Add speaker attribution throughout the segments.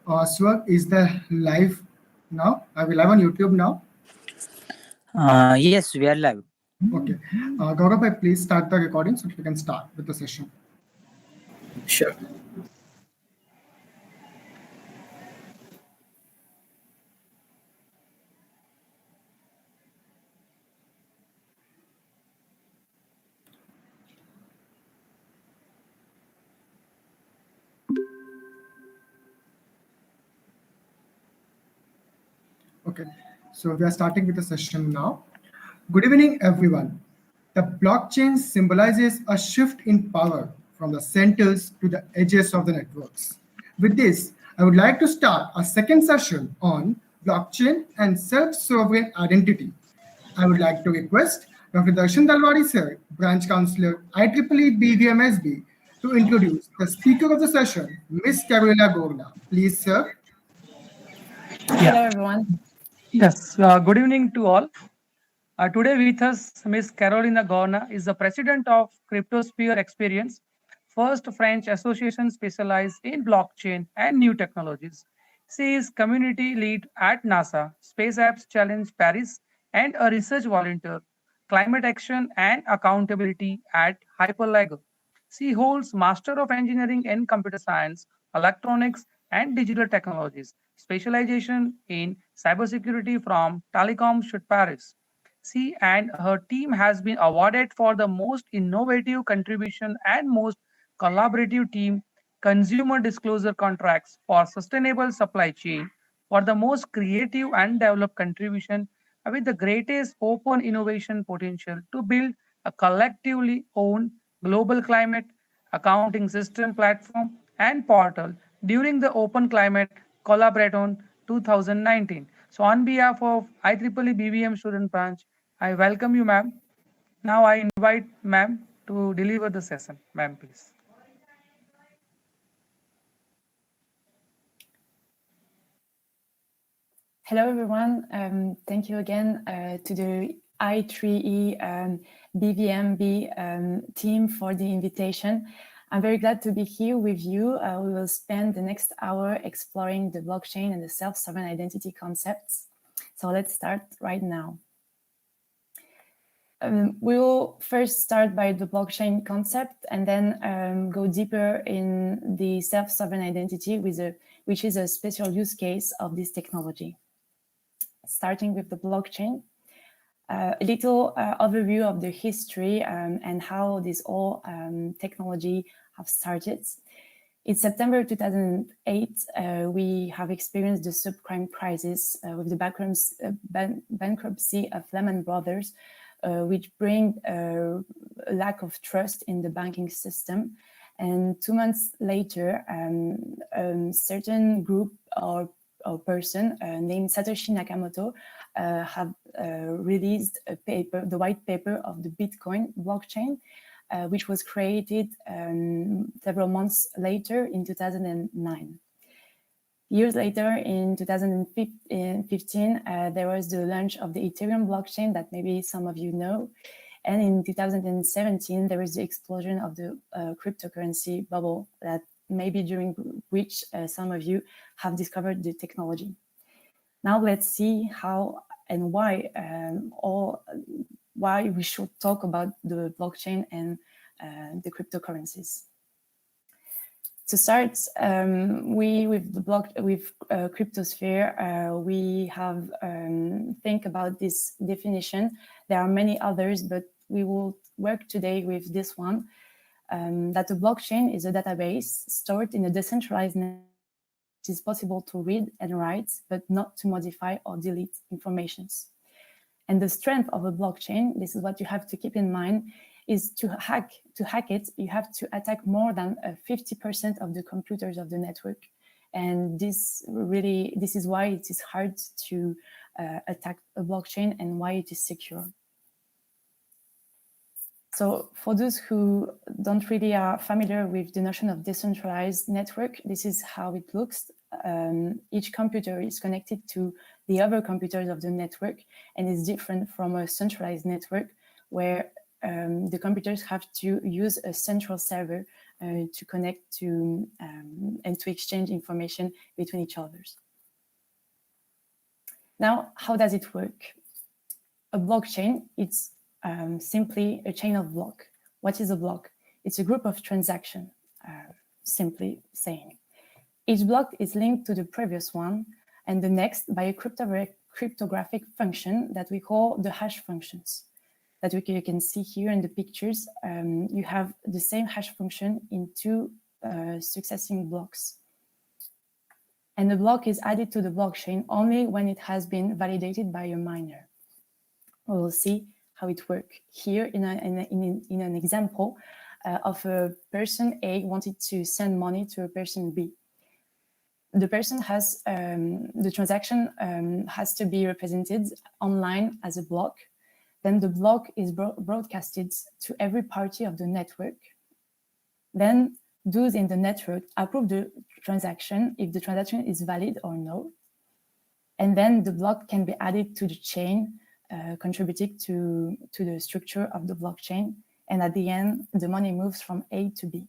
Speaker 1: Swag, is the live now? Are we live on YouTube now?
Speaker 2: Yes, we are live.
Speaker 1: Okay. Gaurav, please start the recording so we can start with the session.
Speaker 2: Sure.
Speaker 1: Okay, so we are starting with the session now. Good evening, everyone. The blockchain symbolizes a shift in power from the centers to the edges of the networks. With this, I would like to start a second session on blockchain and self-sovereign identity. I would like to request Dr. Darshan Dalwadi sir, Branch Counselor, IEEE BVMSB, to introduce the speaker of the session, Ms. Karolina Gorna. Please, sir.
Speaker 3: Hello, everyone.
Speaker 4: Yes, good evening to all. Today with us, Ms. Karolina Gorna is the president of Cryptosphere Experience, first French association specialized in blockchain and new technologies. She is community lead at NASA, Space Apps Challenge Paris, and a research volunteer, climate action and accountability at Hyperledger. She holds Master of Engineering in Computer Science, Electronics, and Digital Technologies, specialization in cybersecurity from Télécom SudParis. She and her team has been awarded for the most innovative contribution and most collaborative team consumer disclosure contracts for sustainable supply chain for the most creative and developed contribution with the greatest open innovation potential to build a collectively owned global climate accounting system platform and portal during the Open Climate Collaborathon 2019. So on behalf of IEEE BVM student branch, I welcome you, ma'am. Now I invite ma'am to deliver the session. Ma'am, please.
Speaker 3: Hello, everyone. Thank you again to the IEEE BVMB team for the invitation. I'm very glad to be here with you. We will spend the next hour exploring the blockchain and the self-sovereign identity concepts. So let's start right now. We will first start by the blockchain concept and then go deeper in the self-sovereign identity, which is a special use case of this technology. Starting with the blockchain, a little overview of the history and how this whole technology have started. In September 2008, we have experienced the subprime crisis with the bankruptcy of Lehman Brothers, which bring a lack of trust in the banking system. And 2 months later, a certain group or person named Satoshi Nakamoto have released a paper, the white paper of the Bitcoin blockchain, which was created several months later in 2009. Years later, in 2015, there was the launch of the Ethereum blockchain that maybe some of you know. And in 2017, there was the explosion of the cryptocurrency bubble that maybe during which some of you have discovered the technology. Now let's see how and why why we should talk about the blockchain and the cryptocurrencies. To start, with Cryptosphere, we have think about this definition. There are many others, but we will work today with this one. That the blockchain is a database stored in a decentralized network. It is possible to read and write, but not to modify or delete informations. And the strength of a blockchain, this is what you have to keep in mind, is to hack it, you have to attack more than 50% of the computers of the network. And this is why it is hard to attack a blockchain and why it is secure. So for those who don't really are familiar with the notion of decentralized network, this is how it looks. Each computer is connected to the other computers of the network and is different from a centralized network where the computers have to use a central server to connect to and to exchange information between each others. Now, how does it work? A blockchain, it's simply a chain of blocks. What is a block? It's a group of transactions, simply saying. Each block is linked to the previous one and the next by a cryptographic function that we call the hash functions. That you can see here in the pictures. You have the same hash function in two successive blocks. And the block is added to the blockchain only when it has been validated by a miner. We will see how it works here in an example of a person A wanted to send money to a person B. The person has, the transaction has to be represented online as a block. Then the block is broadcasted to every party of the network. Then those in the network approve the transaction if the transaction is valid or no. And then the block can be added to the chain, contributing to the structure of the blockchain. And at the end, the money moves from A to B.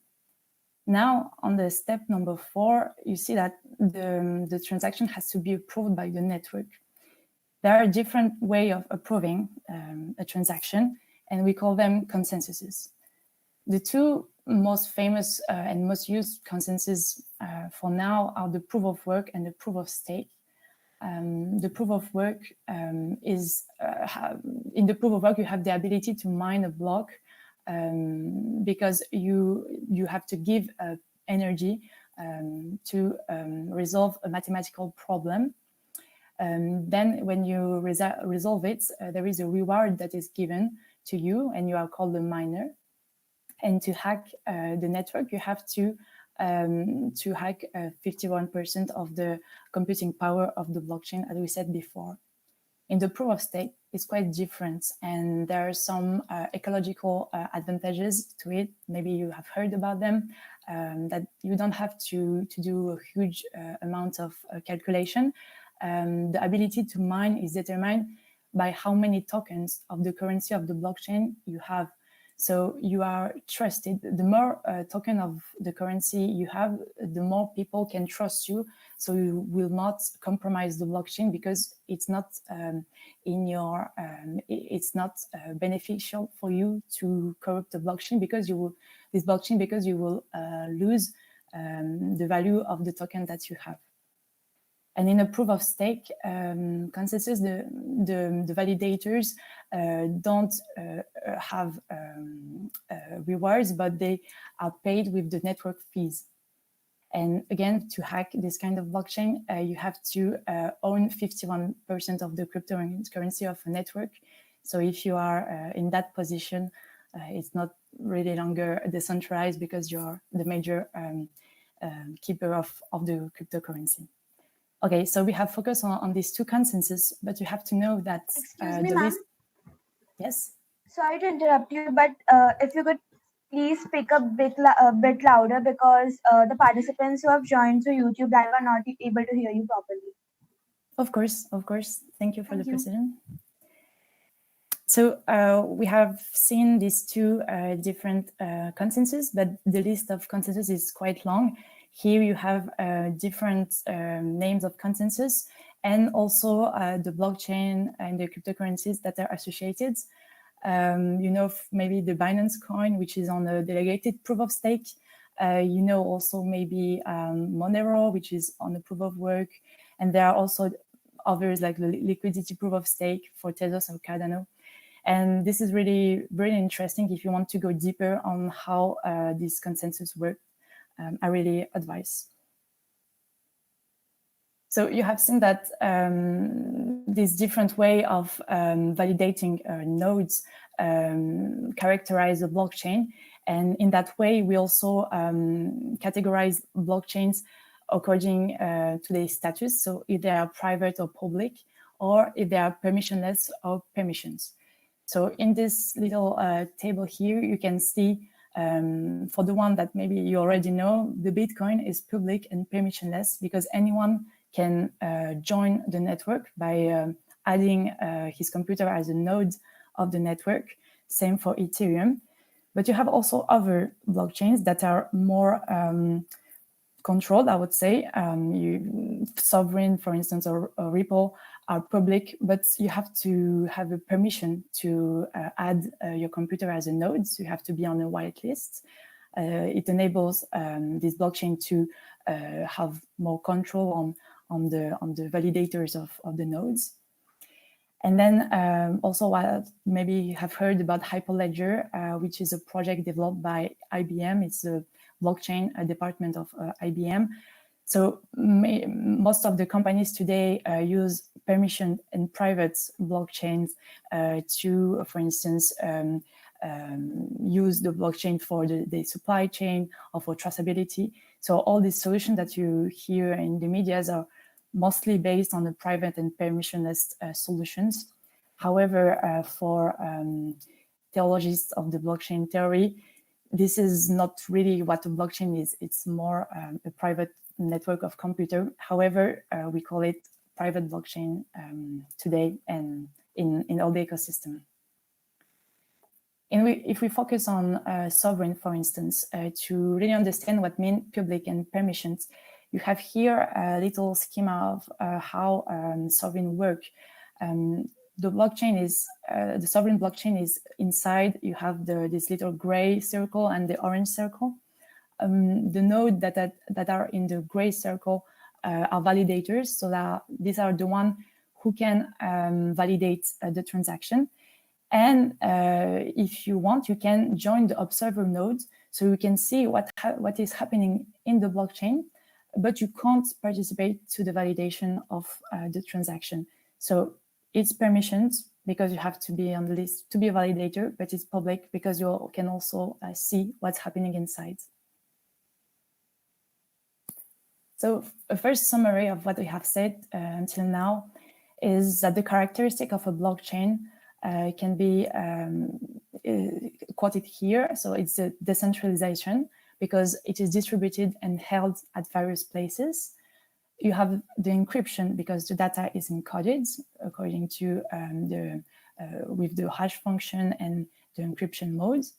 Speaker 3: Now, on the step number 4, you see that the transaction has to be approved by the network. There are different ways of approving a transaction, and we call them consensuses. The two most famous and most used consensus for now are the proof of work and the proof of stake. The proof of work is, in the proof of work, you have the ability to mine a block because you have to give energy to resolve a mathematical problem. Then when you resolve it, there is a reward that is given to you, and you are called a miner. And to hack the network, you have to hack 51% of the computing power of the blockchain, as we said before. In the proof of stake, it's quite different, and there are some ecological advantages to it. Maybe you have heard about them, that you don't have to do a huge amount of calculation. The ability to mine is determined by how many tokens of the currency of the blockchain you have. So you are trusted. The more token of the currency you have, the more people can trust you. So you will not compromise the blockchain because it's not it's not beneficial for you to corrupt the blockchain because you will lose the value of the token that you have. And in a proof of stake consensus, the validators don't have rewards, but they are paid with the network fees. And again, to hack this kind of blockchain, you have to own 51% of the cryptocurrency of a network. So if you are in that position, it's not really longer decentralized because you're the major keeper of the cryptocurrency. Okay, so we have focused on these two consensus, but you have to know that
Speaker 5: Excuse me, ma'am.
Speaker 3: Yes.
Speaker 5: Sorry to interrupt you, but if you could please speak a bit louder because the participants who have joined through YouTube Live are not able to hear you properly.
Speaker 3: Of course. Thank you for the precision. So we have seen these two different consensus, but the list of consensus is quite long. Here you have different names of consensus and also the blockchain and the cryptocurrencies that are associated. You know, maybe the Binance coin, which is on a delegated proof of stake. You know, also maybe Monero, which is on the proof of work. And there are also others like the liquidity proof of stake for Tezos or Cardano. And this is really, really interesting if you want to go deeper on how these consensus work. I really advise. So you have seen that this different way of validating nodes characterize the blockchain. And in that way, we also categorize blockchains according to their status. So if they are private or public, or if they are permissionless or permissions. So in this little table here, you can see for the one that maybe you already know, the Bitcoin is public and permissionless because anyone can join the network by adding his computer as a node of the network. Same for Ethereum. But you have also other blockchains that are more controlled, I would say. Sovereign, for instance, or Ripple are public, but you have to have a permission to add your computer as a node. So you have to be on a whitelist. It enables this blockchain to have more control on the validators of the nodes. And then also, maybe you have heard about Hyperledger, which is a project developed by IBM. It's a blockchain department of IBM. So most of the companies today use permission and private blockchains to, for instance, use the blockchain for the supply chain or for traceability. So all these solutions that you hear in the media are mostly based on the private and permissionless solutions. However, for theologists of the blockchain theory, this is not really what a blockchain is. It's more a private network of computer. However, we call it private blockchain today and in all the ecosystem. And if we focus on sovereign, for instance, to really understand what mean public and permissions, you have here a little schema of how sovereign work. The blockchain is, the sovereign blockchain is inside, you have this little gray circle and the orange circle. The nodes that are in the gray circle are validators. So that these are the ones who can validate the transaction. And if you want, you can join the observer node, so you can see what is happening in the blockchain, but you can't participate to the validation of the transaction. So it's permissions because you have to be on the list to be a validator, but it's public because you can also see what's happening inside. So a first summary of what we have said until now is that the characteristic of a blockchain can be quoted here. So it's a decentralization because it is distributed and held at various places. You have the encryption because the data is encoded according to with the hash function and the encryption modes.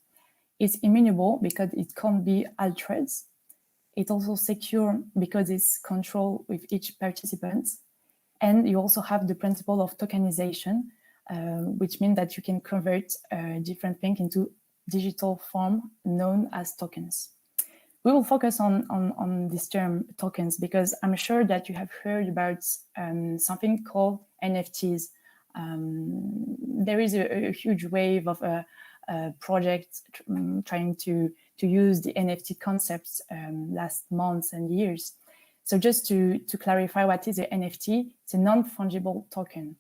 Speaker 3: It's immutable because it can't be altered. It's also secure because it's controlled with each participant. And you also have the principle of tokenization, which means that you can convert different things into digital form known as tokens. We will focus on this term tokens because I'm sure that you have heard about something called NFTs. There is a huge wave of projects trying to use the NFT concepts last months and years. So just to clarify what is a NFT, it's a non-fungible token.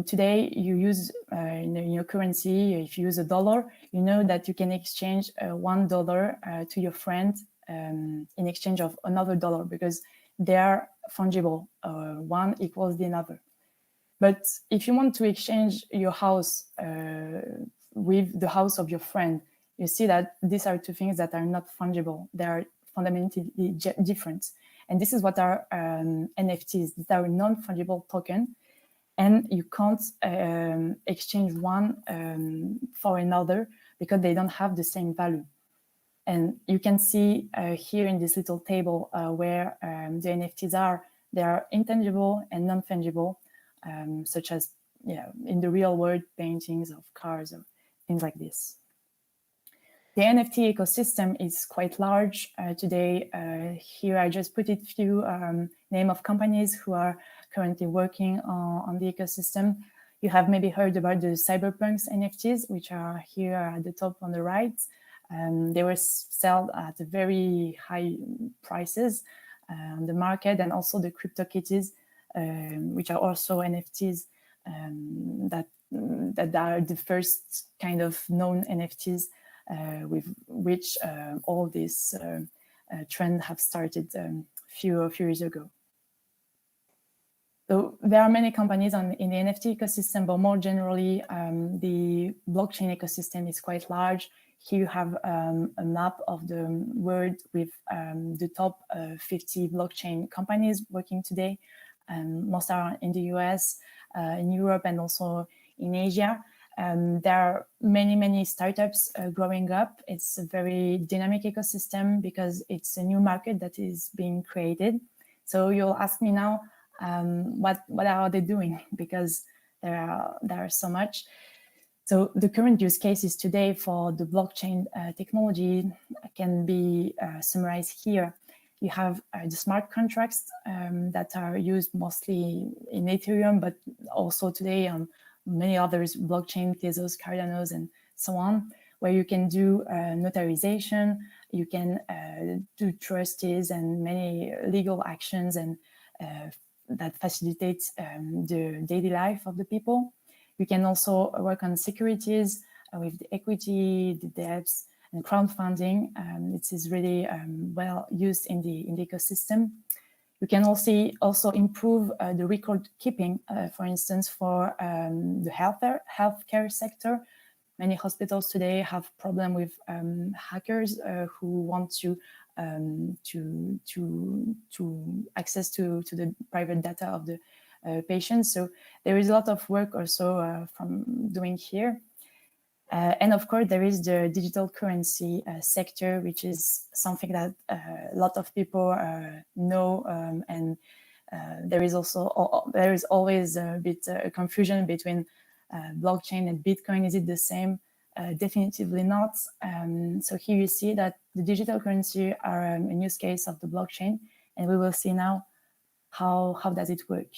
Speaker 3: Today, you use in your currency, if you use $1, you know that you can exchange $1 to your friend in exchange of another $1 because they are fungible. One equals the other. But if you want to exchange your house with the house of your friend, you see that these are two things that are not fungible. They are fundamentally different. And this is what are NFTs. These are non-fungible token. And you can't exchange one for another because they don't have the same value. And you can see here in this little table where the NFTs are, they are intangible and non-fungible, such as in the real world, paintings of cars or things like this. The NFT ecosystem is quite large today. Here I just put it few name of companies who are currently working on the ecosystem. You have maybe heard about the Cyberpunks NFTs, which are here at the top on the right. They were sold at very high prices on the market, and also the CryptoKitties, which are also NFTs that are the first kind of known NFTs with which all this trend have started a few years ago. So there are many companies in the NFT ecosystem, but more generally, the blockchain ecosystem is quite large. Here you have a map of the world with the top 50 blockchain companies working today. Most are in the US, in Europe, and also in Asia. There are many startups growing up. It's a very dynamic ecosystem because it's a new market that is being created. So you'll ask me now, what are they doing? Because there are so much. So the current use cases today for the blockchain technology can be summarized here. You have the smart contracts that are used mostly in Ethereum, but also today on many others, blockchain, Tezos, Cardanos, and so on, where you can do notarization, you can do trustees and many legal actions, and that facilitates the daily life of the people. You can also work on securities with the equity, the debts, and crowdfunding. It is really well used in the ecosystem. You can also improve the record keeping, for instance, for the healthcare sector. Many hospitals today have problem with hackers who want to access to the private data of the patients. So there is a lot of work also from doing here. And of course, there is the digital currency sector, which is something that a lot of people know, and there is always a bit confusion between blockchain and Bitcoin. Is it the same? Definitively not. So here you see that the digital currency are a use case of the blockchain, and we will see now how does it work.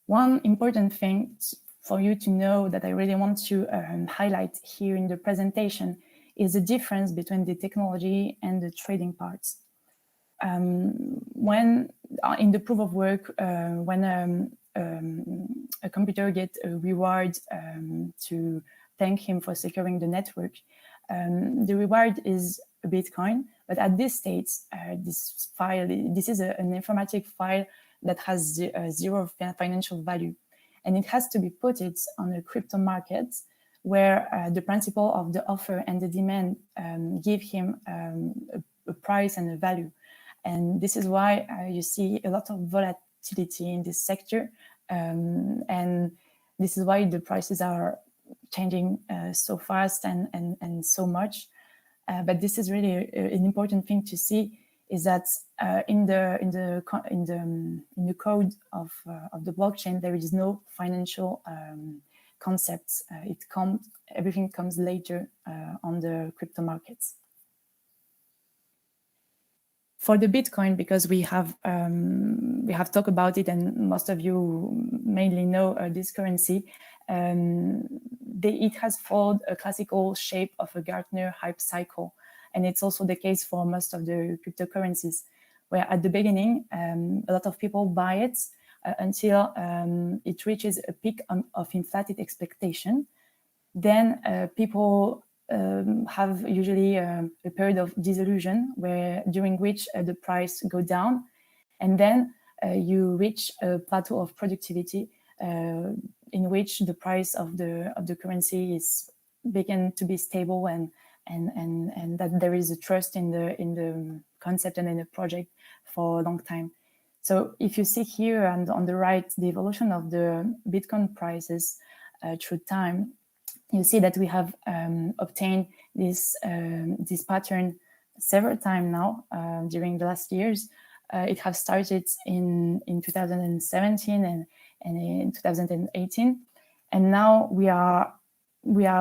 Speaker 3: One important thing for you to know that I really want to highlight here in the presentation is the difference between the technology and the trading parts. When in the proof of work, when a computer gets a reward to thank him for securing the network, the reward is a Bitcoin, but at this stage, this is an informatic file that has zero financial value. And it has to be put on a crypto market where the principle of the offer and the demand give him a price and a value. And this is why you see a lot of volatility in this sector. And this is why the prices are changing so fast and so much. But this is really an important thing to see, is that in the code of the blockchain, there is no financial concepts. Everything comes later on the crypto markets. For the Bitcoin, because we have talked about it, and most of you mainly know this currency, it has followed a classical shape of a Gartner hype cycle. And it's also the case for most of the cryptocurrencies, where at the beginning, a lot of people buy it until it reaches a peak of inflated expectation. Then people have usually a period of disillusion, during which the price go down. And then you reach a plateau of productivity in which the price of the currency is begin to be stable, and that there is a trust in the concept and in the project for a long time. So if you see here and on the right, the evolution of the Bitcoin prices through time, you see that we have obtained this pattern several times now during the last years. It has started in 2017 and in 2018, and now we are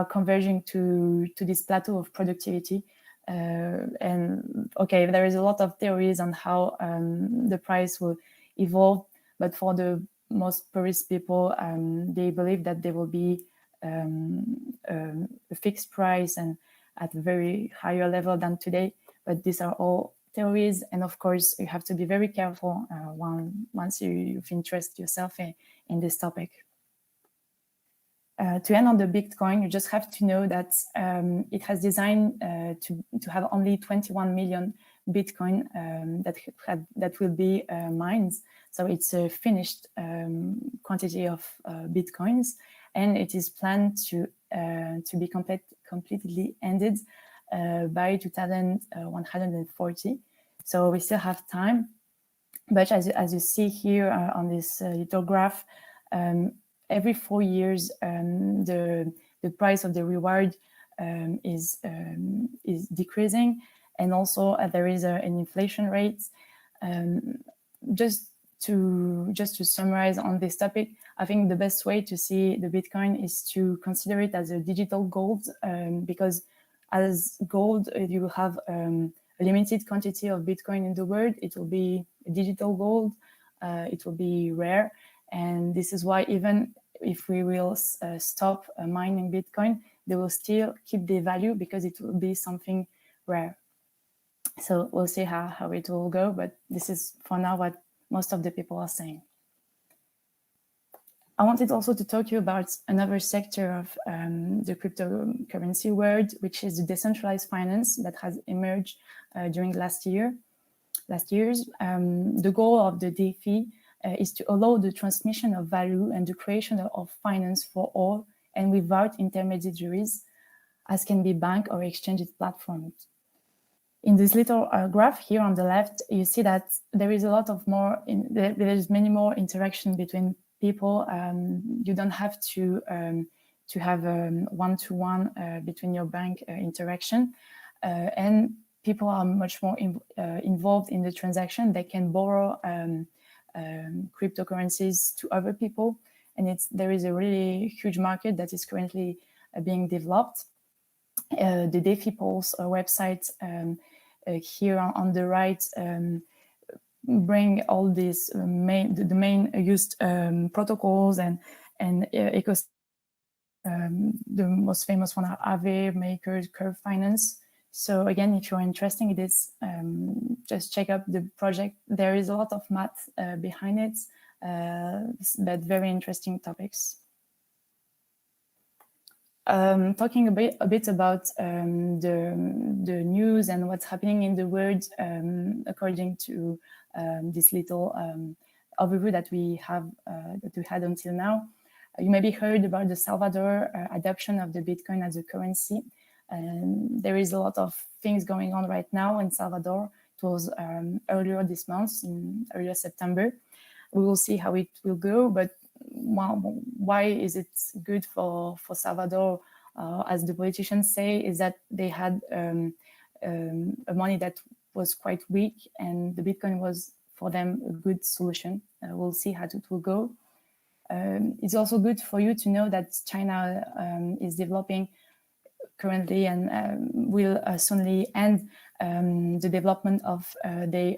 Speaker 3: converging to this plateau of productivity. And okay, there is a lot of theories on how the price will evolve, but for the most Paris people, they believe that there will be a fixed price and at a very higher level than today. But these are all theories, and of course you have to be very careful once you've interested yourself in this topic. To end on the Bitcoin, you just have to know that it has designed to have only 21 million Bitcoin that will be mined. So it's a finished quantity of Bitcoins, and it is planned to be completely ended by 2140. So we still have time, but as you see here on this little graph, every 4 years, the price of the reward is decreasing, and also there is an inflation rate. Just to summarize on this topic, I think the best way to see the Bitcoin is to consider it as a digital gold, because as gold, you will have a limited quantity of Bitcoin in the world. It will be a digital gold. It will be rare. And this is why even if we will stop mining Bitcoin, they will still keep the value because it will be something rare. So we'll see how it will go, but this is for now what most of the people are saying. I wanted also to talk to you about another sector of the cryptocurrency world, which is the decentralized finance that has emerged during last years. The goal of the DeFi is to allow the transmission of value and the creation of finance for all and without intermediaries, as can be bank or exchange platforms. In this little graph here on the left, you see that there is a lot of more, there is many more interaction between people. You don't have to have one-to-one between your bank interaction, and people are much more involved in the transaction. They can borrow cryptocurrencies to other people, and there is a really huge market that is currently being developed. The DeFi Pulse website here on the right bring all these the main used protocols and ecosystem. The most famous one are Aave, Makers, Curve Finance. So again, if you're interested in this, just check out the project. There is a lot of math behind it, but very interesting topics. Talking a bit about the news and what's happening in the world, according to this little overview that we had until now. You maybe heard about the Salvador adoption of the Bitcoin as a currency. There is a lot of things going on right now in Salvador. It was earlier this month, in earlier September. We will see how it will go, but why is it good for Salvador? As the politicians say, is that they had a money that was quite weak, and the Bitcoin was for them a good solution. We'll see how it will go. It's also good for you to know that China is developing currently and will soonly end the development of the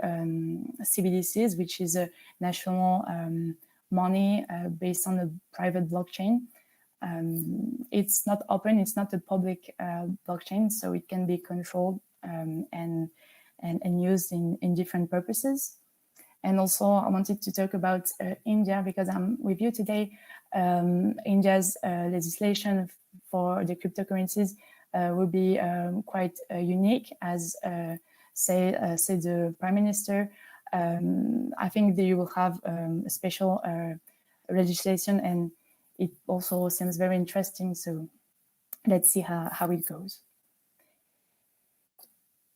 Speaker 3: CBDCs, which is a national money based on a private blockchain. It's not open, it's not a public blockchain, so it can be controlled and used in different purposes. And also I wanted to talk about India, because I'm with you today. India's legislation for the cryptocurrencies will be quite unique, as said the Prime Minister. I think they will have a special legislation, and it also seems very interesting. So let's see how it goes.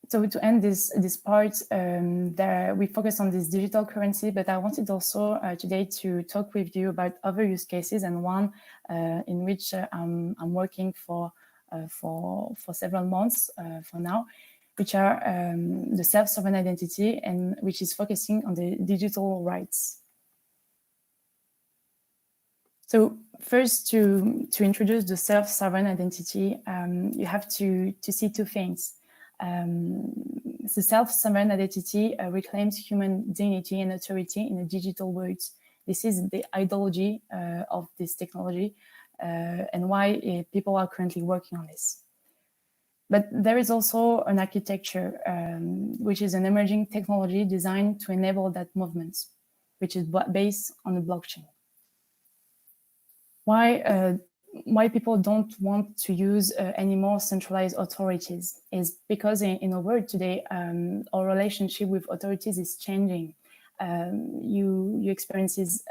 Speaker 3: So to end this part, we focus on this digital currency, but I wanted also today to talk with you about other use cases, and one in which I'm working for several months for now, which are the self-sovereign identity, and which is focusing on the digital rights. So first, to introduce the self-sovereign identity, you have to see two things. The self-sovereign identity reclaims human dignity and authority in a digital world. This is the ideology of this technology and why people are currently working on this. But there is also an architecture, which is an emerging technology designed to enable that movement, which is based on the blockchain. Why people don't want to use any more centralized authorities is because in a world today, our relationship with authorities is changing. You experience this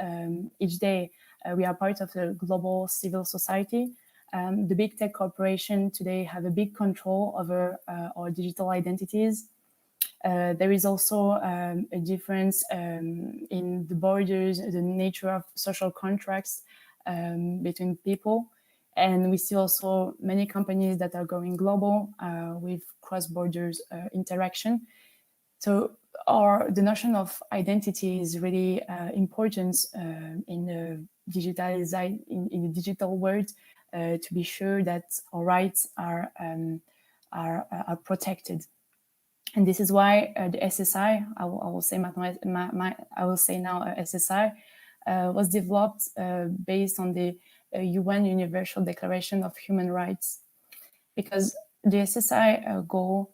Speaker 3: each day. We are part of the global civil society. The big tech corporation today have a big control over our digital identities. There is also a difference in the borders, the nature of social contracts. between people. And we see also many companies that are going global with cross-border interaction. So the notion of identity is really important in the digital world to be sure that our rights are protected. And this is why the SSI, I will say now SSI, was developed based on the UN Universal Declaration of Human Rights, because the SSI goal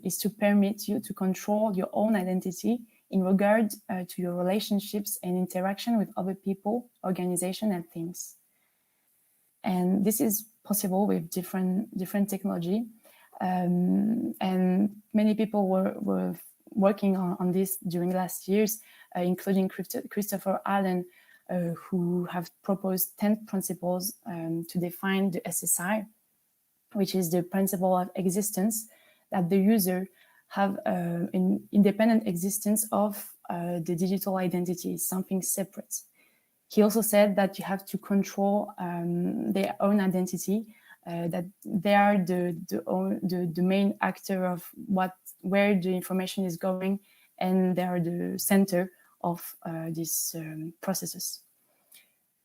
Speaker 3: is to permit you to control your own identity in regard to your relationships and interaction with other people, organizations, and things. And this is possible with different technology. And many people were working on this during last years, including Christopher Allen, who have proposed 10 principles to define the SSI, which is the principle of existence, that the user have an independent existence of the digital identity, something separate. He also said that you have to control their own identity, that they are the main actor of where the information is going, and they are the center of these processes.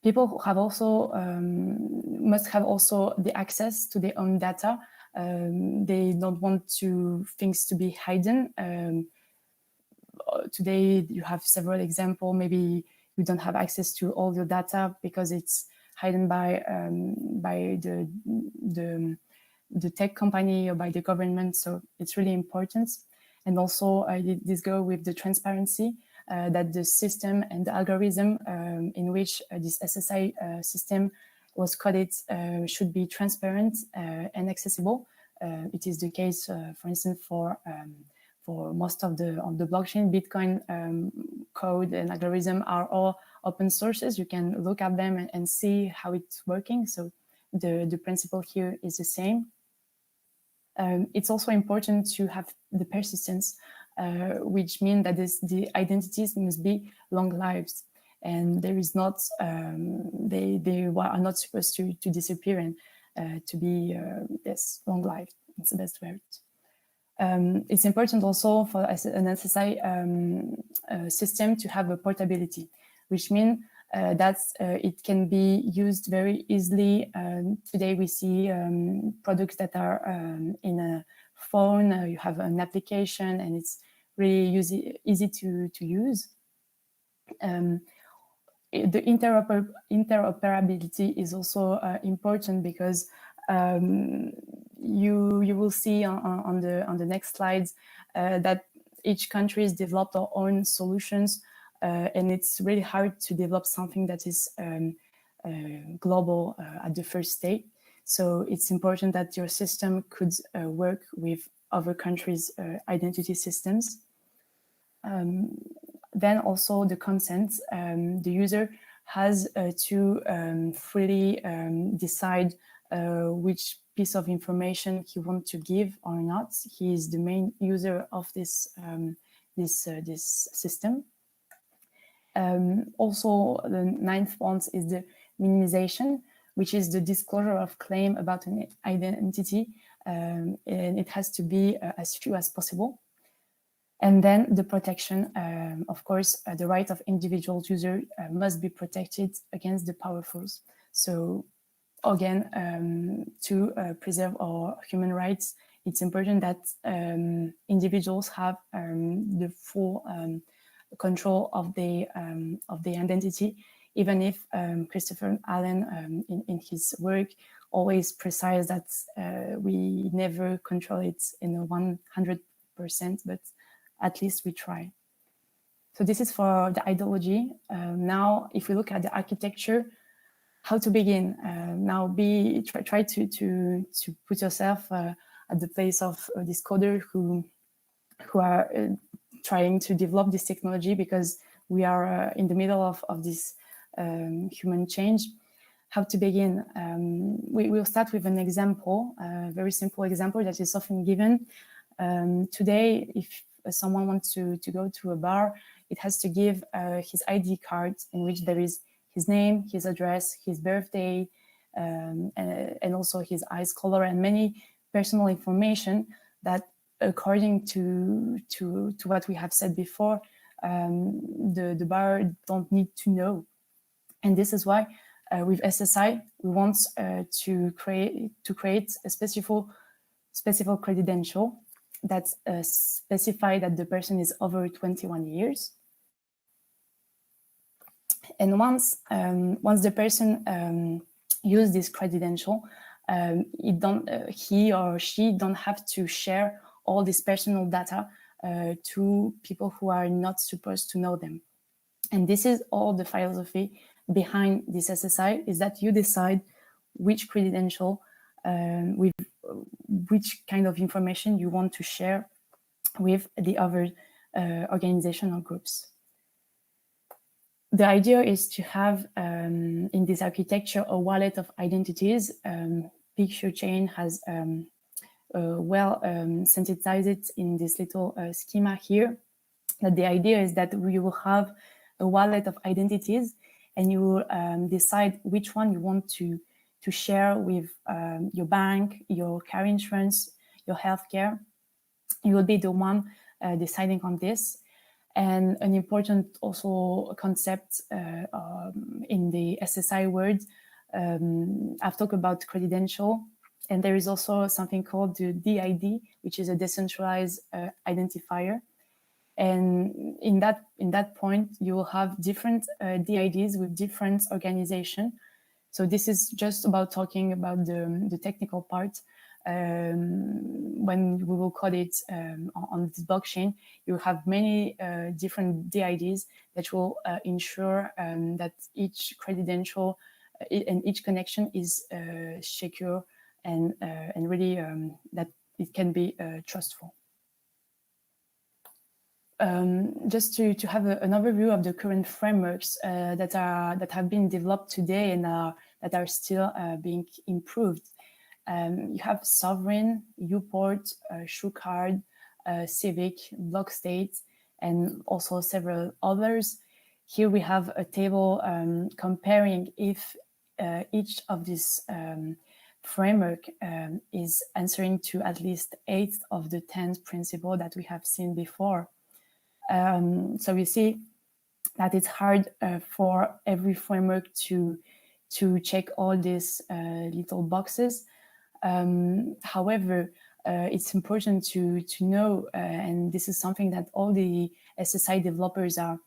Speaker 3: People have also must have also the access to their own data. They don't want things to be hidden. Today you have several examples. Maybe you don't have access to all your data because it's hidden by the tech company or by the government. So it's really important. And also this goes with the transparency, that the system and the algorithm in which this SSI system was coded should be transparent and accessible. It is the case, for instance, for most of the blockchain. Bitcoin code and algorithm are all open sources. You can look at them and see how it's working. So the principle here is the same. It's also important to have the persistence, which means that the identities must be long-lived, and there is not they are not supposed to disappear and to be long-lived. It's the best word. It's important also for an SSI system to have a portability, which means that it can be used very easily. Today we see products that are in a phone. You have an application and it's really easy to use. The interoperability is also important because you will see on the next slides that each country has developed their own solutions, and it's really hard to develop something that is global at the first stage. So it's important that your system could work with other countries' identity systems. Then also the consent. The user has to freely decide which piece of information he wants to give or not. He is the main user of this system. Also, the ninth point is the minimization, which is the disclosure of claim about an identity, and it has to be as few as possible. And then the protection, of course, the right of individual user must be protected against the powerful. So again, to preserve our human rights, it's important that individuals have the full control of the identity, even if Christopher Allen in his work always precise that we never control it in a 100%, but at least we try. So this is for the ideology. Now, if we look at the architecture, how to begin? Now, try to put yourself at the place of this coder who are trying to develop this technology, because we are in the middle of this human change. How to begin? We will start with an example, a very simple example that is often given. Today, if someone wants to go to a bar, it has to give his ID card in which there is his name, his address, his birthday, and also his eyes color, and many personal information that, according to what we have said before, the buyer don't need to know. And this is why with SSI we want to create a specific credential that specify that the person is over 21 years. And once the person use this credential, he or she don't have to share all this personal data to people who are not supposed to know them. And this is all the philosophy behind this SSI, is that you decide which credential with which kind of information you want to share with the other organization or groups. The idea is to have in this architecture a wallet of identities. Picture Chain has synthesized it in this little schema here. That the idea is that we will have a wallet of identities, and you will decide which one you want to share with your bank, your car insurance, your healthcare. You will be the one deciding on this. And an important also concept in the SSI world, I've talked about credential, and there is also something called the DID, which is a decentralized identifier. And in that point, you will have different DIDs with different organizations. So this is just about talking about the technical part. When we will code it on this blockchain, you have many different DIDs that will ensure that each credential and each connection is secure and really that it can be trustful. Just to have an overview of the current frameworks that have been developed today and that are still being improved. You have Sovereign, Uport, SureCard, Civic, Blockstate, and also several others. Here we have a table comparing if each of these framework is answering to at least 8 of the 10 principles that we have seen before. So we see that it's hard for every framework to check all these little boxes. However, it's important to know, and this is something that all the SSI developers are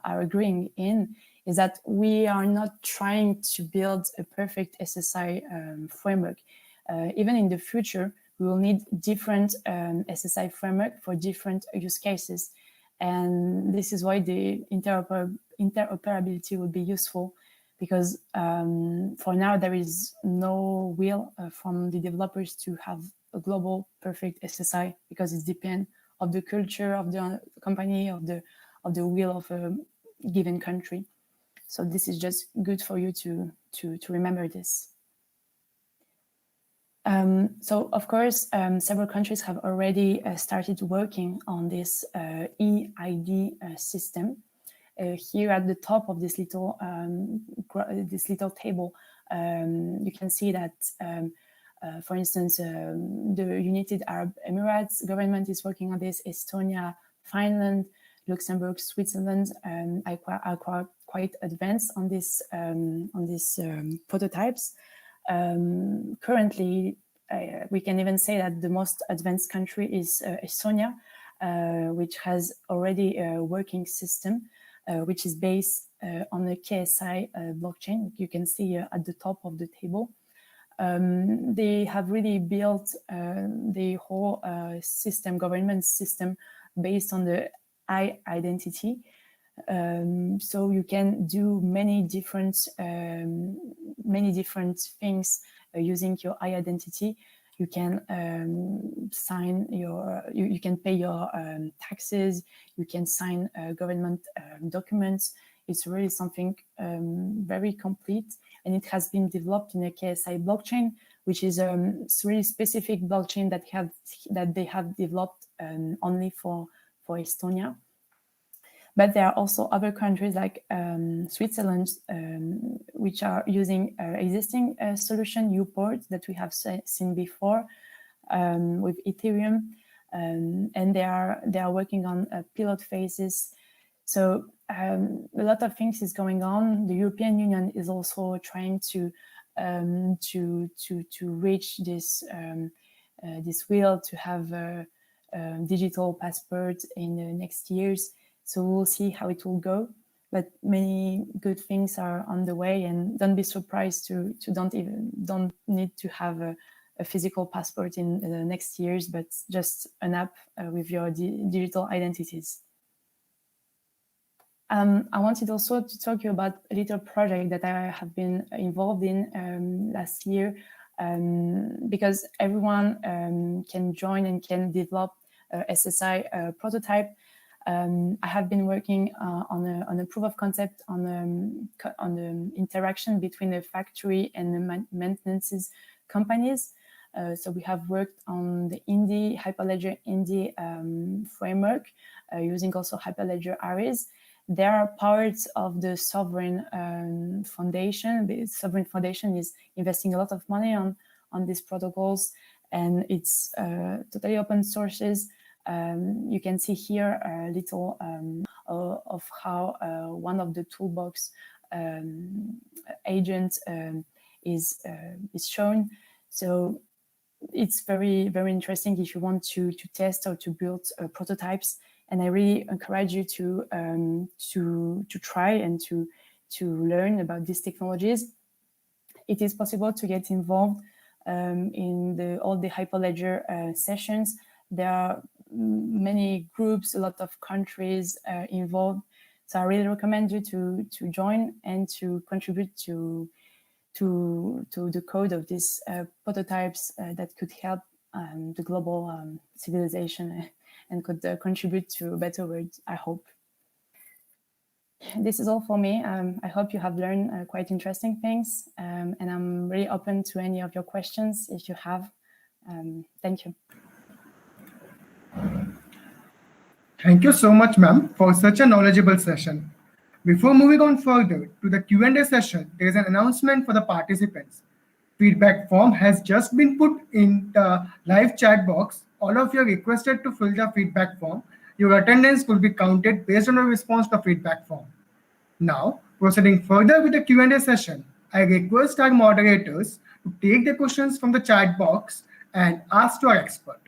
Speaker 3: agreeing in, is that we are not trying to build a perfect SSI framework. Even in the future, we will need different SSI framework for different use cases. And this is why the interoperability will be useful, because for now there is no will from the developers to have a global perfect SSI, because it depends on the culture of the company, of the will of a given country. So this is just good for you to remember this. So of course, several countries have already started working on this EID system. Here at the top of this little table, you can see that, for instance, the United Arab Emirates government is working on this. Estonia, Finland, Luxembourg, Switzerland are quite advanced on this prototypes. Currently, we can even say that the most advanced country is Estonia, which has already a working system, which is based on the KSI blockchain. You can see at the top of the table. They have really built the whole government system based on the identity. So you can do many different things using your identity. You can sign you can pay your taxes. You can sign government documents. It's really something very complete, and it has been developed in a KSI blockchain, which is a really specific blockchain that they have developed only for Estonia. But there are also other countries like Switzerland, which are using existing solution, Uport, that we have seen before with Ethereum, and they are working on pilot phases. So a lot of things is going on. The European Union is also trying to reach this this will to have a digital passport in the next years. So we'll see how it will go. But many good things are on the way, and don't be surprised to don't need to have a physical passport in the next years, but just an app with your digital identities. I wanted also to talk to you about a little project that I have been involved in last year, because everyone can join and can develop a SSI prototype. I have been working on a proof of concept on the interaction between the factory and the maintenance companies. So we have worked on the Hyperledger Indy framework, using also Hyperledger arrays. They are parts of the Sovereign Foundation. The Sovereign Foundation is investing a lot of money on these protocols, and it's totally open sources. You can see here a little of how one of the toolbox agents is shown. So it's very, very interesting if you want to test or to build prototypes. And I really encourage you to try and to learn about these technologies. It is possible to get involved in all the Hyperledger sessions. There are many groups, a lot of countries involved. So I really recommend you to join and to contribute to the code of these prototypes that could help the global civilization and could contribute to a better world, I hope. This is all for me. I hope you have learned quite interesting things, and I'm really open to any of your questions if you have. Thank you.
Speaker 1: Thank you so much, ma'am, for such a knowledgeable session. Before moving on further to the Q&A session, there is an announcement for the participants. Feedback form has just been put in the live chat box. All of you are requested to fill the feedback form. Your attendance will be counted based on your response to the feedback form. Now, proceeding further with the Q&A session, I request our moderators to take the questions from the chat box and ask to our expert.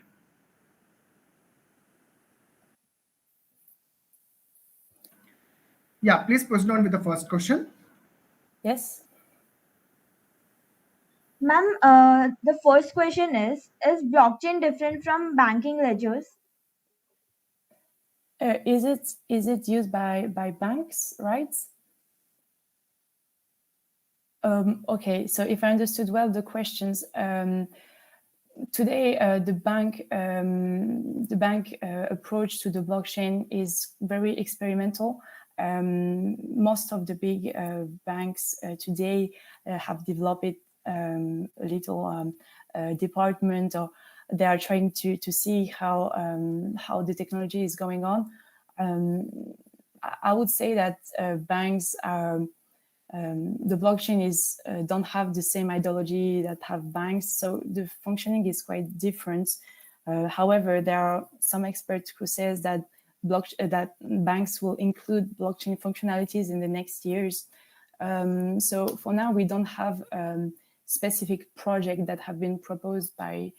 Speaker 1: Yeah, please proceed on with the first question.
Speaker 3: Yes.
Speaker 5: Ma'am, the first question is blockchain different from banking ledgers?
Speaker 3: Is it used by banks, right? Okay, so if I understood well the questions, today the bank approach to the blockchain is very experimental. Most of the big banks today have developed a little department, or they are trying to see how the technology is going on. I would say that banks are the blockchain is don't have the same ideology that have banks, so the functioning is quite different. However, there are some experts who says that banks will include blockchain functionalities in the next years. So for now, we don't have specific projects that have been proposed by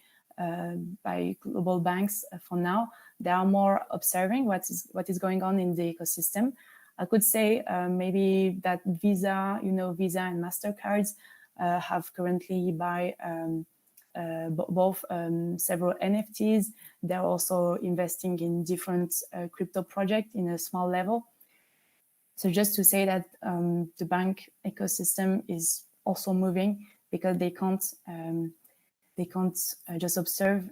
Speaker 3: global banks. For now, they are more observing what is going on in the ecosystem. I could say maybe that Visa and MasterCards have currently buy both several NFTs. They're also investing in different crypto projects in a small level. So just to say that the bank ecosystem is also moving, because they can't just observe,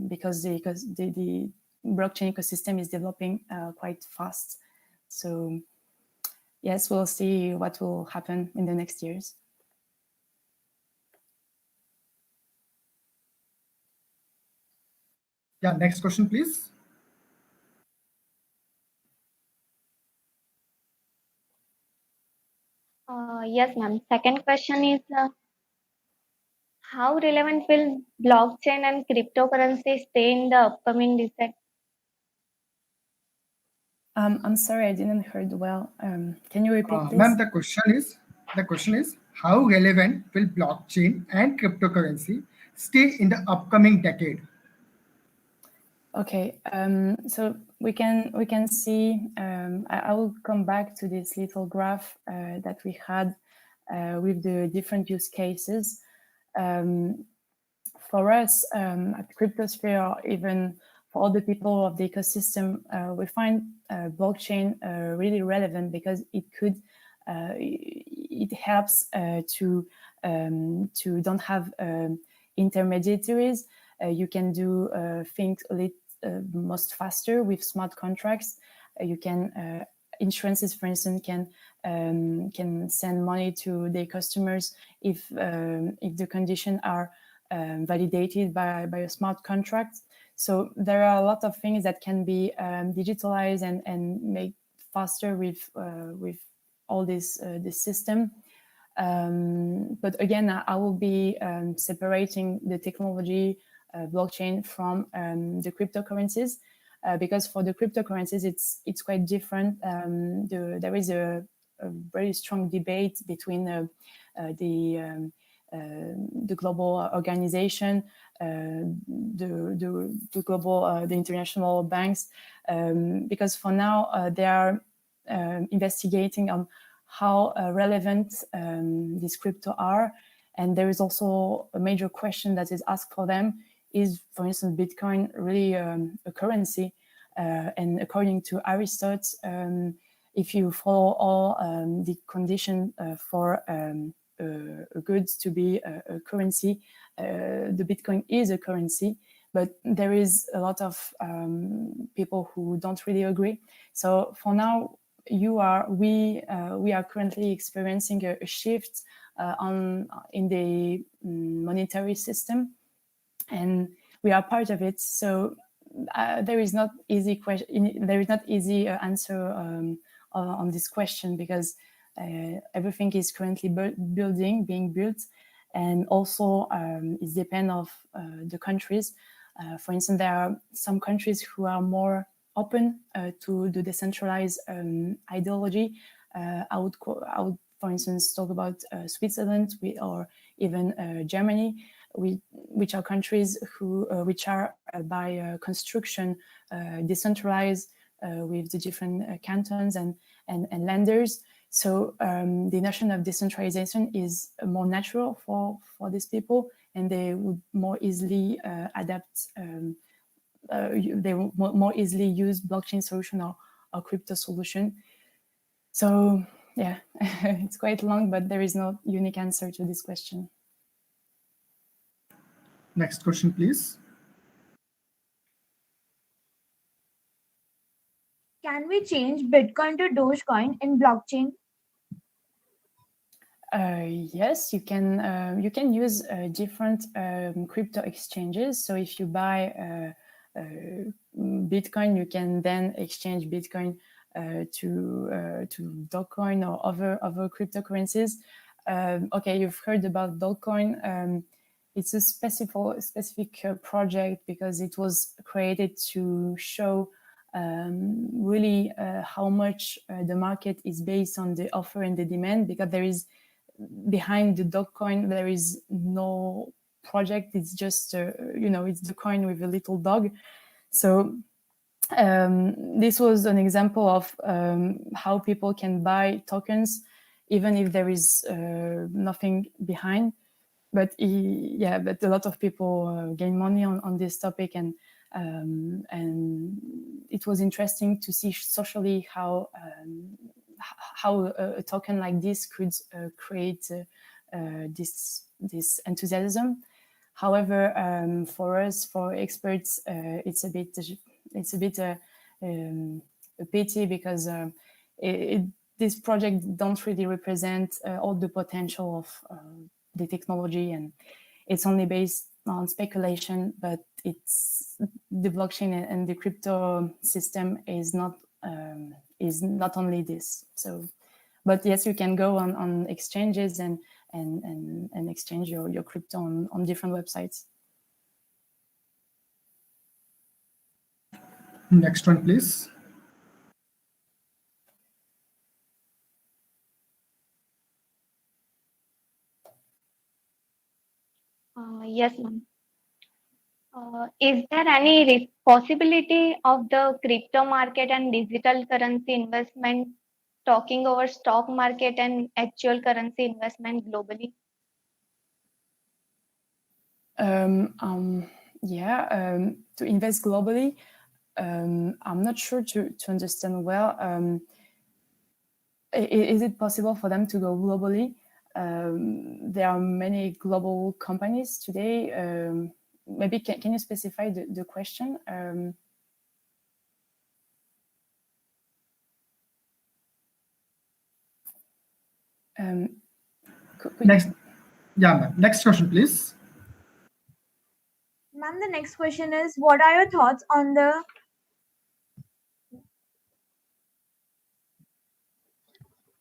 Speaker 3: because the blockchain ecosystem is developing quite fast. So yes, we'll see what will happen in the next years.
Speaker 1: Yeah, next question, please.
Speaker 6: Yes, ma'am. Second question is how relevant will blockchain and cryptocurrency stay in the upcoming decade?
Speaker 3: I'm sorry, I didn't heard well. Can you repeat, please?
Speaker 1: Ma'am, the question is how relevant will blockchain and cryptocurrency stay in the upcoming decade?
Speaker 3: Okay, so we can see. I will come back to this little graph that we had with the different use cases. For us at Cryptosphere, or even for all the people of the ecosystem, we find blockchain really relevant because it helps to don't have intermediaries. You can do things a little most faster with smart contracts. You can insurances, for instance, can send money to their customers if the conditions are validated by a smart contract. So there are a lot of things that can be digitalized and made faster with all this system. But again, I will be separating the technology blockchain from the cryptocurrencies because for the cryptocurrencies it's quite different. There is a very strong debate between the global organization, the global, the international banks, because for now they are investigating on how relevant these crypto are. And there is also a major question that is asked for them. Is, for instance, Bitcoin really a currency? And according to Aristotle, if you follow all the conditions for goods to be a currency, the Bitcoin is a currency. But there is a lot of people who don't really agree. So for now, we are currently experiencing a shift in the monetary system, and we are part of it. So there is not easy answer on this question because everything is currently being built, and also it depends of the countries. For instance, there are some countries who are more open to the decentralized ideology. I would, for instance, talk about Switzerland or even Germany, which are countries which are by construction decentralized with the different cantons and lenders. So the notion of decentralization is more natural for these people, and they would more easily adapt. They will more easily use blockchain solution or crypto solution. So yeah, it's quite long, but there is no unique answer to this question.
Speaker 1: Next question, please.
Speaker 5: Can we change Bitcoin to Dogecoin in blockchain?
Speaker 3: Yes, you can. You can use different crypto exchanges. So if you buy Bitcoin, you can then exchange Bitcoin to Dogecoin or other cryptocurrencies. Okay, you've heard about Dogecoin. It's a specific project because it was created to show really how much the market is based on the offer and the demand, because there is behind the Dogecoin there is no project. It's just it's the coin with a little dog. So this was an example of how people can buy tokens even if there is nothing behind. But but a lot of people gain money on this topic, and it was interesting to see socially how a token like this could create this enthusiasm. However, for us, for experts, it's a bit a pity because this project don't really represent all the potential of the technology, and it's only based on speculation. But it's the blockchain and the crypto system is not only this. So But yes, you can go on exchanges and exchange your crypto on different websites.
Speaker 1: Next one, please.
Speaker 6: Yes, ma'am. Is there any possibility of the crypto market and digital currency investment talking over stock market and actual currency investment globally?
Speaker 3: To invest globally, I'm not sure to understand well. Is it possible for them to go globally? There are many global companies today. Maybe can you specify the question?
Speaker 1: Next, yeah, ma'am. Next question, please.
Speaker 5: Ma'am, the next question is, what are your thoughts on the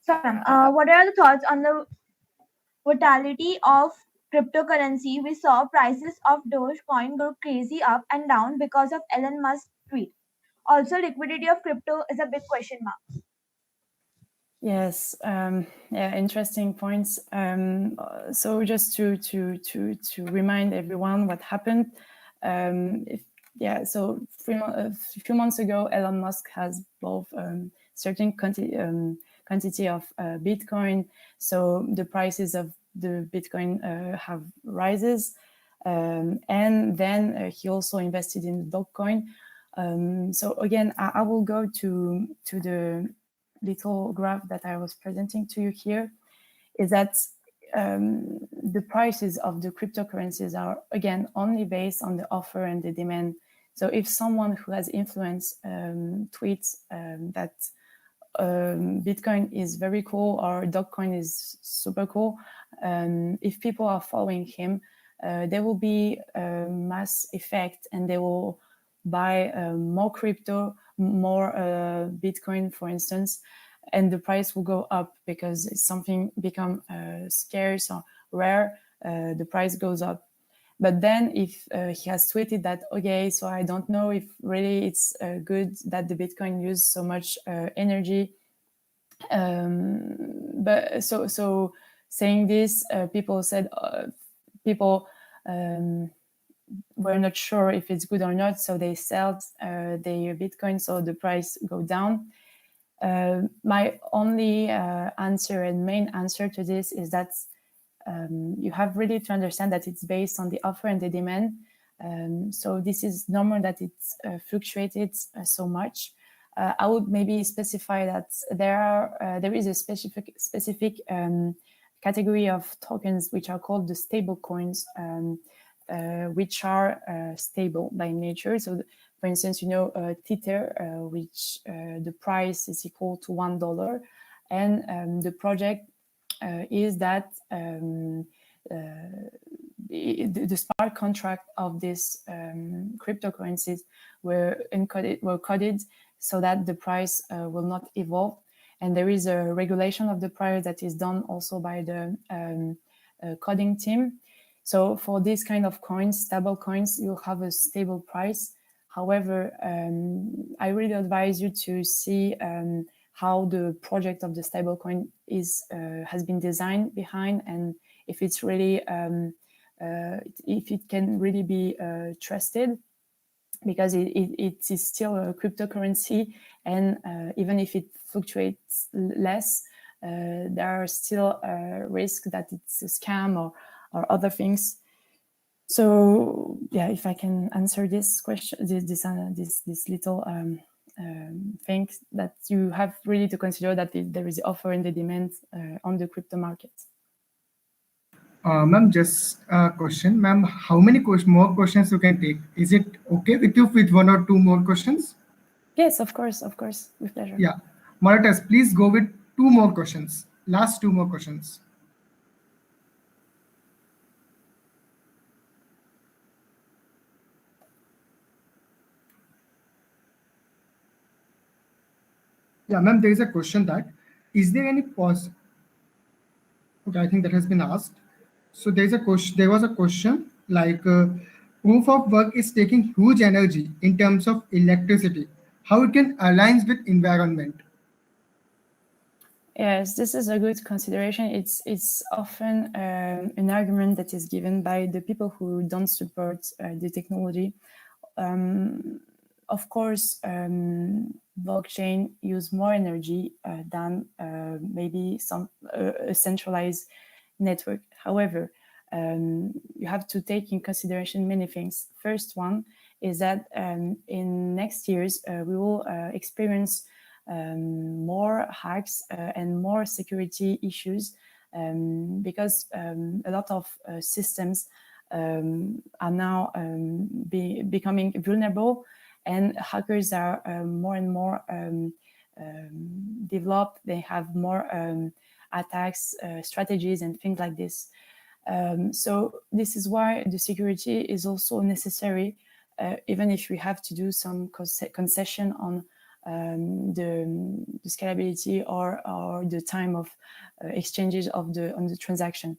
Speaker 5: what are the thoughts on the volatility of cryptocurrency? We saw prices of Dogecoin go crazy up and down because of Elon Musk's tweet. Also, liquidity of crypto is a big question mark.
Speaker 3: Yes, interesting points. So just to remind everyone what happened. So a few months ago, Elon Musk has bought certain quantity of Bitcoin. So the prices of the Bitcoin have rises, and then he also invested in Dogecoin. So again, I will go to the little graph that I was presenting to you here, is that the prices of the cryptocurrencies are, again, only based on the offer and the demand. So if someone who has influence tweets that Bitcoin is very cool or Dogecoin is super cool, if people are following him, there will be a mass effect and they will buy more crypto, more Bitcoin, for instance, and the price will go up because it's something become scarce or rare, the price goes up. But then if he has tweeted that, okay, so I don't know if really it's good that the Bitcoin use so much energy. But so saying this, people said, were not sure if it's good or not, so they sell their Bitcoin, so the price go down. My only answer and main answer to this is that you have really to understand that it's based on the offer and the demand. So this is normal that it's fluctuated so much. I would maybe specify that there is a specific category of tokens which are called the stable coins, which are stable by nature. So, for instance, Tether, which the price is equal to $1, and the project is that the smart contract of these cryptocurrencies were coded so that the price will not evolve. And there is a regulation of the price that is done also by the coding team. So for this kind of coins, stable coins, you'll have a stable price. However, I really advise you to see how the project of the stablecoin has been designed behind, and if it's really if it can really be trusted, because it is still a cryptocurrency, and even if it fluctuates less, there are still risks that it's a scam or other things. So yeah, if I can answer this question, this little thing, that you have really to consider that there is offer and the demand on the crypto market.
Speaker 1: Ma'am, just a question. Ma'am, how many more questions you can take? Is it okay with you with one or two more questions?
Speaker 3: Yes, of course, with pleasure.
Speaker 1: Yeah. Monitors, please go with two more questions. Last two more questions. Yeah, ma'am, there is a question that is there any pause? Okay, I think that has been asked. So there's a question. There was a question like proof of work is taking huge energy in terms of electricity. How it can align with environment?
Speaker 3: Yes, this is a good consideration. It's often an argument that is given by the people who don't support the technology. Of course, blockchain use more energy than maybe a centralized network. However, you have to take in consideration many things. First one is that in next years we will experience more hacks and more security issues because a lot of systems are now becoming vulnerable, and hackers are more and more developed. They have more attacks, strategies, and things like this. So this is why the security is also necessary, even if we have to do some concession on the scalability or the time of exchanges on the transaction.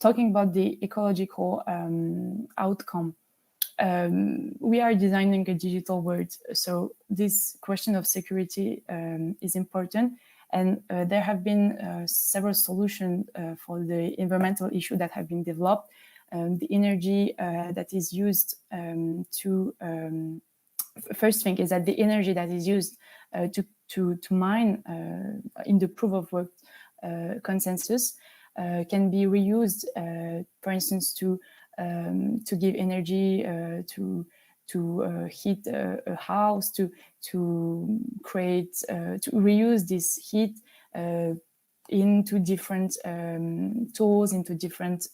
Speaker 3: Talking about the ecological outcome, we are designing a digital world, so this question of security is important, and there have been several solutions for the environmental issue that have been developed. The energy that is used first thing is that the energy that is used to mine in the proof of work consensus can be reused, for instance, to give energy to heat a house, to create, to reuse this heat into different tools, into different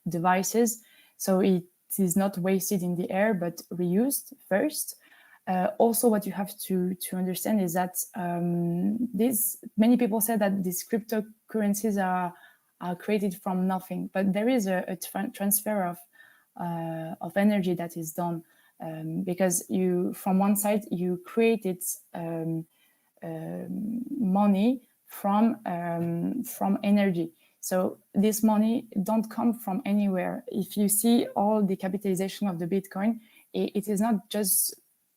Speaker 3: devices. So it is not wasted in the air, but reused first. Also, what you have to understand is that many people say that these cryptocurrencies are created from nothing, but there is a transfer of energy that is done because from one side you created money from energy. So this money don't come from anywhere. If you see all the capitalization of the Bitcoin, it is not just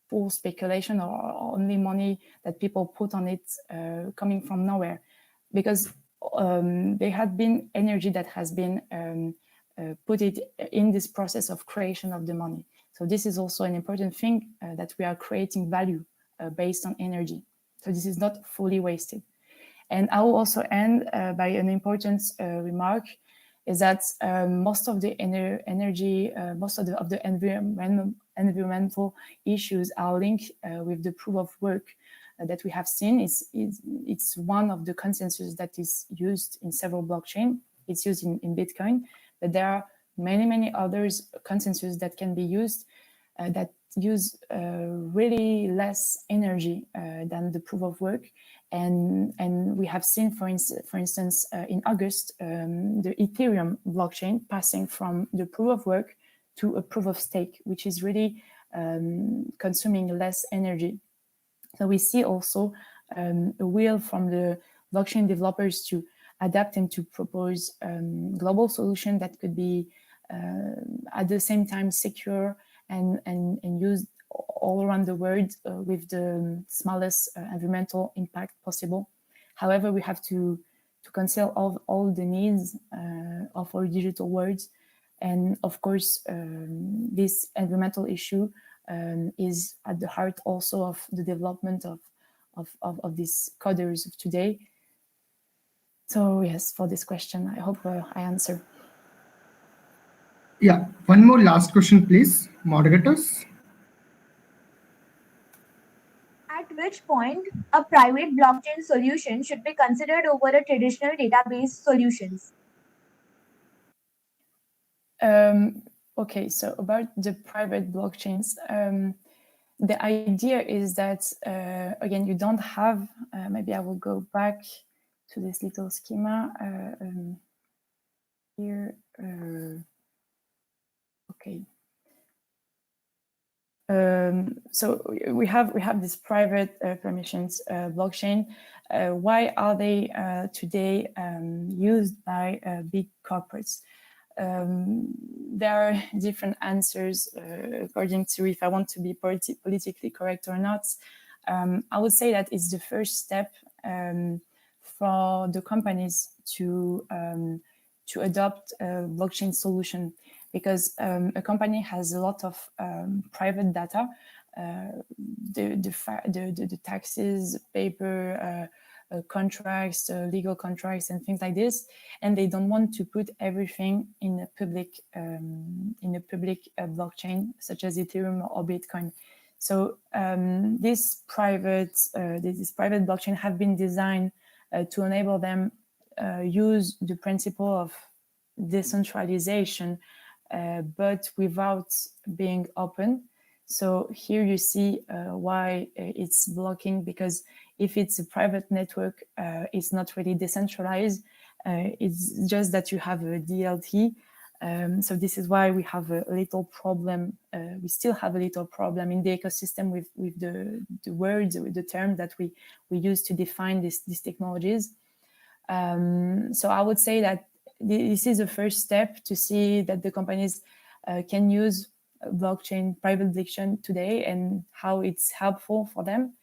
Speaker 3: full speculation or only money that people put on it coming from nowhere, because there had been energy that has been put it in this process of creation of the money. So this is also an important thing, that we are creating value based on energy. So this is not fully wasted. And I will also end by an important remark, is that most of the energy, most of the environmental issues are linked with the proof of work that we have seen. It's one of the consensus that is used in several blockchain. It's used in Bitcoin, but there are many others consensus that can be used that use really less energy than the proof of work. And we have seen, for instance, in August, the Ethereum blockchain passing from the proof of work to a proof of stake, which is really consuming less energy. So we see also a will from the blockchain developers to adapt and to propose global solution that could be at the same time secure and used all around the world with the smallest environmental impact possible. However, we have to consider all the needs of our digital world. And of course, this environmental issue is at the heart also of the development of these coders of today. So yes, for this question, I hope I answer.
Speaker 1: Yeah, one more last question, please, moderators.
Speaker 5: At which point a private blockchain solution should be considered over a traditional database solutions?
Speaker 3: Okay, so about the private blockchains, the idea is that, again, you don't have, maybe I will go back to this little schema here. Okay. So we have this private permissions blockchain. Why are they today used by big corporates? There are different answers according to if I want to be politically correct or not. I would say that it's the first step for the companies to adopt a blockchain solution, because a company has a lot of private data, the taxes, paper, contracts, legal contracts, and things like this, and they don't want to put everything in a public blockchain such as Ethereum or Bitcoin. So this private blockchain have been designed to enable them use the principle of decentralization, but without being open. So here you see why it's blocking, because if it's a private network, it's not really decentralized. It's just that you have a DLT. So this is why we have a little problem. We still have a little problem in the ecosystem with the words, with the term that we use to define these technologies. So I would say that this is the first step to see that the companies can use blockchain, private blockchain today, and how it's helpful for them.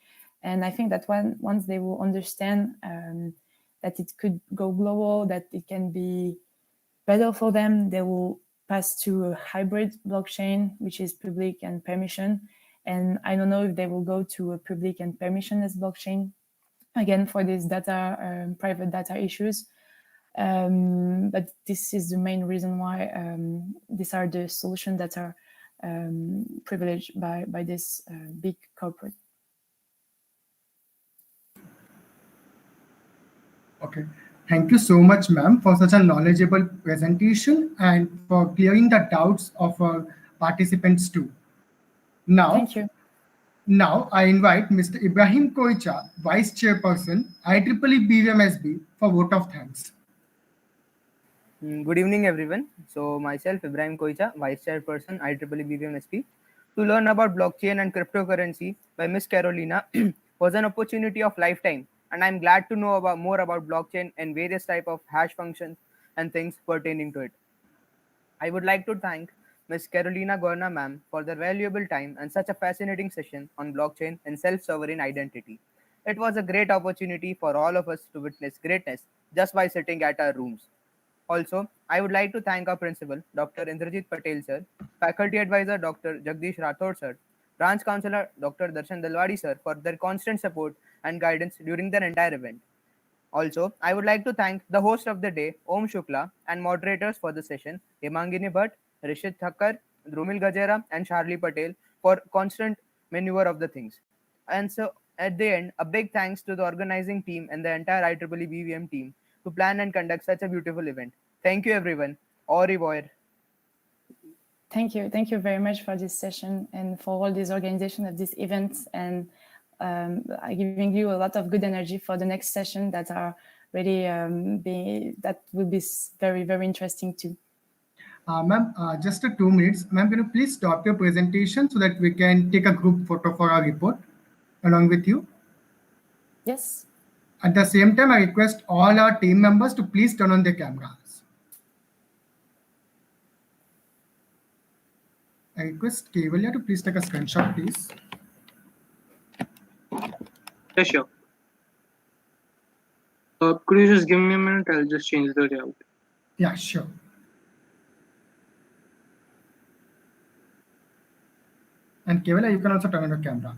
Speaker 3: And I think that once they will understand that it could go global, that it can be better for them, they will pass to a hybrid blockchain, which is public and permission. And I don't know if they will go to a public and permissionless blockchain, again, for these data, private data issues. But this is the main reason why these are the solutions that are privileged by this big corporate.
Speaker 1: Okay. Thank you so much, ma'am, for such a knowledgeable presentation and for clearing the doubts of our participants too. Now,
Speaker 3: Thank you.
Speaker 1: Now I invite Mr. Ibrahim Koicha, Vice Chairperson, IEEE BVMSB, for vote of thanks.
Speaker 7: Good evening, everyone. So myself, Ibrahim Koicha, Vice Chairperson, IEEE BVMSB. To learn about blockchain and cryptocurrency by Miss Karolina was an opportunity of lifetime, and I'm glad to know more about blockchain and various type of hash functions and things pertaining to it. I would like to thank Ms. Karolina Gorna ma'am for their valuable time and such a fascinating session on blockchain and self-sovereign identity. It was a great opportunity for all of us to witness greatness just by sitting at our rooms. Also, I would like to thank our principal, Dr. Indrajit Patel sir, faculty advisor, Dr. Jagdish Rathod sir, branch counselor, Dr. Darshan Dalwadi sir, for their constant support and guidance during the entire event. Also, I would like to thank the host of the day, Om Shukla, and moderators for the session, Hemangini Bhatt, Rishit Thakkar, Drumil Gajera, and Charlie Patel, for constant maneuver of the things. And so, at the end, a big thanks to the organizing team and the entire IEEE BVM team to plan and conduct such a beautiful event. Thank you, everyone. Au revoir.
Speaker 3: Thank you. Thank you very much for this session and for all this organization of this event, and giving you a lot of good energy for the next session that are really that will be very, very interesting too.
Speaker 1: Ma'am, just 2 minutes. Ma'am, can you please stop your presentation so that we can take a group photo for our report along with you?
Speaker 3: Yes.
Speaker 1: At the same time, I request all our team members to please turn on their cameras. I request Kevalia to please take a screenshot, please.
Speaker 2: Yeah, sure. Could you just give me a minute? I'll just change the layout.
Speaker 1: Yeah, sure. And Kevalia, you can also turn on your camera.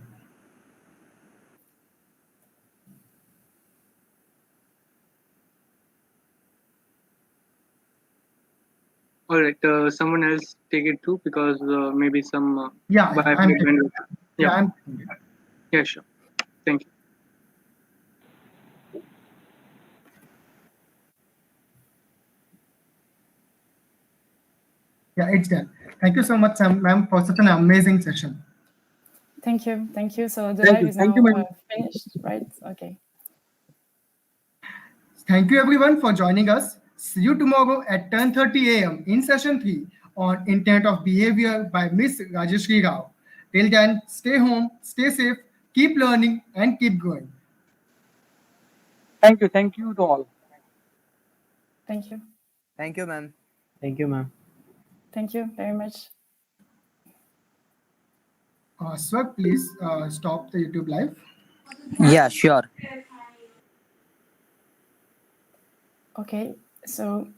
Speaker 2: All right, someone else take it too, because maybe some.
Speaker 1: Yeah, I'm taking it.
Speaker 2: Yeah,
Speaker 1: I'm taking it.
Speaker 2: Yeah, sure. Thank you.
Speaker 1: Yeah, it's done. Thank you so much, ma'am, for such an amazing session.
Speaker 3: Thank you. Thank you. So the live is now finished, right? Okay.
Speaker 1: Thank you, everyone, for joining us. See you tomorrow at 10:30 a.m. in session 3 on Internet of Behavior by Ms. Rajeshri Rao. Till then, stay home, stay safe, keep learning, and keep going.
Speaker 4: Thank you to all.
Speaker 3: Thank you.
Speaker 7: Thank you, ma'am.
Speaker 8: Thank you, ma'am.
Speaker 3: Thank you very much.
Speaker 1: Swag, please stop the YouTube live.
Speaker 9: Yeah, sure.
Speaker 3: Okay, so